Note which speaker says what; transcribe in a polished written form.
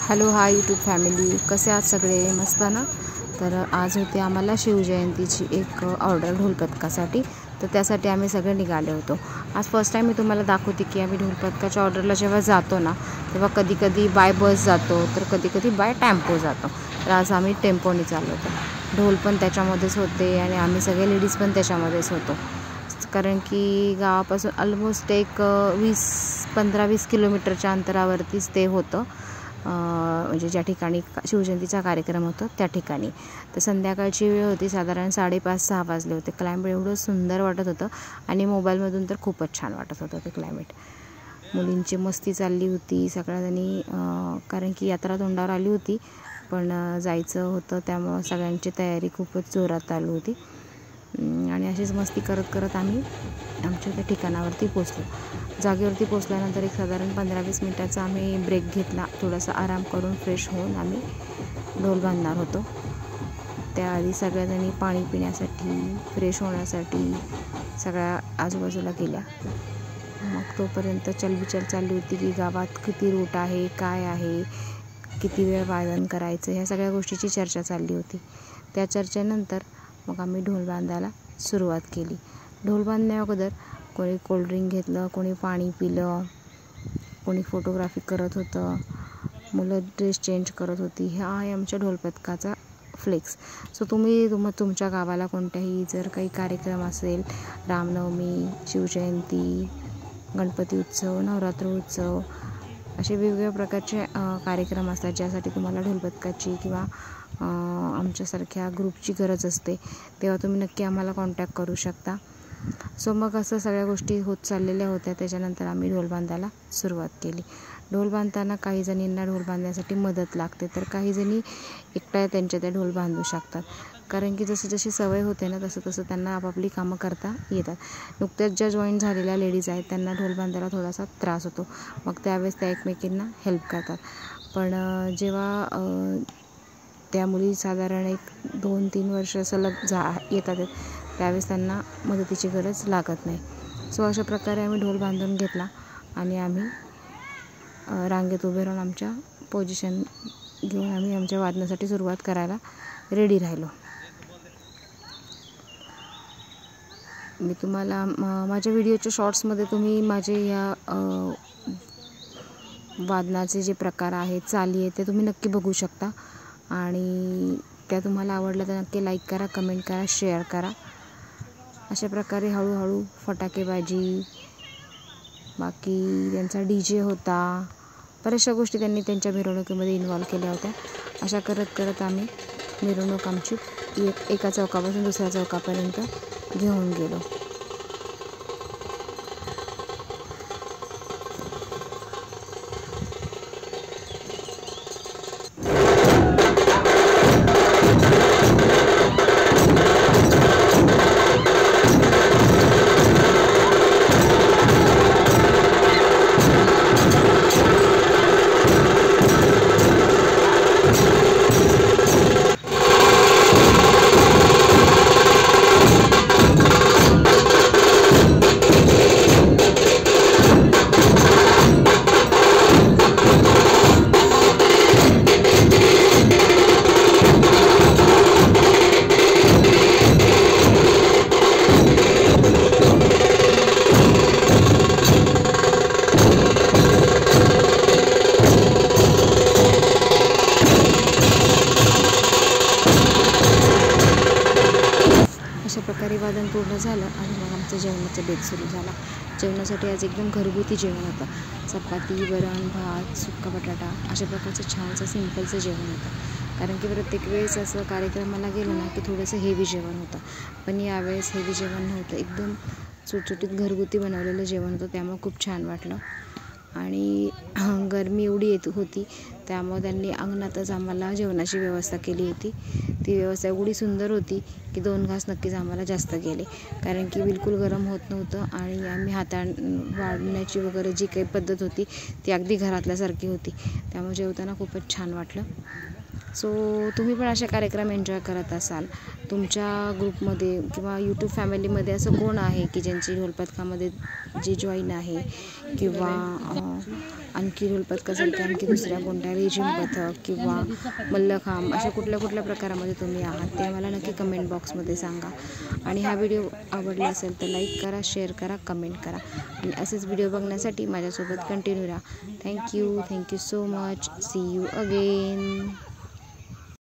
Speaker 1: Hello hi YouTube family, कसे आहात सगळे? मस्त ना? तर आज होते आम्हाला शिवजयंतीची एक ऑर्डर ढोलपथकासाठी, तर त्यासाठी आम्ही सगळे निघाले होतो। आज फर्स्ट टाईम मी तुम्हाला दाखवते की आम्ही ढोलपथकाच्या ऑर्डरला जेव्हा जातो ना, तेव्हा कधी कधी बाय बस जातो, तर कधी कधी बाय टेम्पो जातो। तर आज आम्ही टेम्पोने चाललो होतो। ढोल पण त्याच्यामध्येच होते आणि आम्ही सगळे लेडीज पण त्याच्यामध्येच होतो, कारण की गावापासून ऑलमोस्ट एक 15-20 किलोमीटरच्या अंतरावरतीच ते होतं, म्हणजे ज्या ठिकाणी शिवजयंतीचा कार्यक्रम होता त्या ठिकाणी। तर संध्याकाळची वेळ होती, साधारण 5:30-6 वाजले होते। क्लायमेट एवढं सुंदर वाटत होतं आणि मोबाईलमधून तर खूपच छान वाटत होतं ते क्लायमेट। मुलींची मस्ती चालली होती सगळ्यांनी, कारण की यात्रा तोंडावर आली होती, पण जायचं होतं त्यामुळं सगळ्यांची तयारी खूपच जोरात चालू होती। आणि अशीच मस्ती करत करत आम्ही आमच्या त्या ठिकाणावरती पोचलो। जागेवरती पोचल्यानंतर एक साधारण 15-20 मिनटाचा आम्ही ब्रेक घेतला, थोडासा आराम करून फ्रेश होऊन आम्ही ढोल बांधणार होतो। त्याआधी सगळ्याजणी पाणी पिण्यासाठी, फ्रेश होण्यासाठी सगळ्या आजूबाजूला गेल्या। मग तोपर्यंत चलबिचल चालली होती की गावात किती रूट आहे, काय आहे, किती वेळ वादन करायचं, ह्या सगळ्या गोष्टीची चर्चा चालली होती। त्या चर्चेनंतर मग आम्ही ढोल बांधायला सुरुवात केली। ढोल बांधण्या अगोदर कोणी कोल्ड्रिंक घेतलं, कोणी पाणी पिलं, कोणी फोटोग्राफी करत होतं, मुलं ड्रेस चेंज करत होती। हा आहे आमच्या ढोलपथकाचा फ्लेक्स। सो तुम्ही तुमच्या गावाला कोणत्याही जर काही कार्यक्रम असेल, रामनवमी, शिवजयंती, गणपती उत्सव, नवरात्र उत्सव, असे वेगवेगळ्या प्रकारचे कार्यक्रम असतात ज्यासाठी तुम्हाला ढोलपथकाची किंवा आमच्यासारख्या ग्रुपची गरज असते, तेव्हा तुम्ही नक्की आम्हाला कॉन्टॅक्ट करू शकता। सो मग असं सगळ्या गोष्टी होत चाललेल्या होत्या। त्याच्यानंतर आम्ही ढोल बांधायला सुरुवात केली। ढोल बांधताना काही जणींना ढोल बांधण्यासाठी मदत लागते, तर काही जणी एकट्या त्यांच्या त्या ढोल बांधू शकतात, कारण की जशी जशी सवय होते ना तसं तसं त्यांना आपापली कामं करता येतात। नुकत्याच ज्या जॉईन झालेल्या लेडीज आहेत त्यांना ढोल बांधायला थोडासा त्रास होतो, मग त्यावेळेस त्या एकमेकींना हेल्प करतात। पण जेव्हा त्या मुली साधारण 1-2-3 वर्ष सलग येतात त्यावेळेस त्यांना मदतीची गरज लागत नाही। सो अशा प्रकारे आम्ही ढोल बांधून घेतला आणि आम्ही रांगेत उभे राहून आमच्या पोझिशन घेऊन आम्ही आमच्या वादनासाठी सुरुवात करायला रेडी राहिलो। मी तुम्हाला माझ्या व्हिडिओच्या शॉर्ट्समध्ये तुम्ही माझे या वादनाचे जे प्रकार आहेत, चाली आहेत, ते तुम्ही नक्की बघू शकता आणि त्या तुम्हाला आवडल्या तर नक्की लाईक करा, कमेंट करा, शेअर करा। अशा प्रकारे हळूहळू फटाकेबाजी, बाकी त्यांचा DJ होता, बऱ्याचशा गोष्टी त्यांनी त्यांच्या मिरवणुकीमध्ये इन्व्हॉल्व केल्या होत्या। अशा करत करत आम्ही मिरवणूक आमची एका चौकापासून दुसऱ्या चौकापर्यंत घेऊन गेलो। अशा प्रकारे वादन पूर्ण झालं आणि मग आमचं जेवणाचा बेत सुरू झाला। जेवणासाठी आज एकदम घरगुती जेवण होतं, चपाती, वरण, भात, सुक्का बटाटा, अशा प्रकारचं छानसं सिंपलचं जेवण होतं। कारण की प्रत्येक वेळेस असं कार्यक्रमाला गेलं ना की थोडंसं हेवी जेवण होतं, पण यावेळेस हेवी जेवण नव्हतं, एकदम सुटसुटीत घरगुती बनवलेलं जेवण होतं, त्यामुळे खूप छान वाटलं। आणि गरमी एवढी येत होती त्यामुळे त्यांनी अंगणातच आम्हाला जेवणाची व्यवस्था केली होती। ती व्यवस्था एवढी सुंदर होती की 2 घास नक्कीच आम्हाला जास्त गेले, कारण की बिलकुल गरम होत नव्हतं आणि आम्ही वाढण्याची वगैरे जी काही पद्धत होती ती अगदी घरातल्यासारखी होती, त्यामुळे जेवताना खूपच छान वाटलं। सो तुम्ही पण असे कार्यक्रम एन्जॉय करत असाल तुमच्या ग्रुपमध्ये किंवा यूट्यूब फॅमिलीमध्ये असं कोण आहे की ज्यांची ढोलपथकामध्ये जे जॉईन आहे किंवा आणखी ढोलपथकासारखे की आणखी दुसऱ्या कोणत्या लेझिम पथक किंवा मल्लखांब अशा कुठल्या प्रकारामध्ये तुम्ही आहात ते मला नक्की कमेंट बॉक्समध्ये सांगा. आणि हा व्हिडिओ आवडला असेल तर लाईक करा, शेअर करा, कमेंट करा आणि असेच व्हिडिओ बघण्यासाठी माझ्यासोबत कंटिन्यू राहा. Thank you so much. See you again.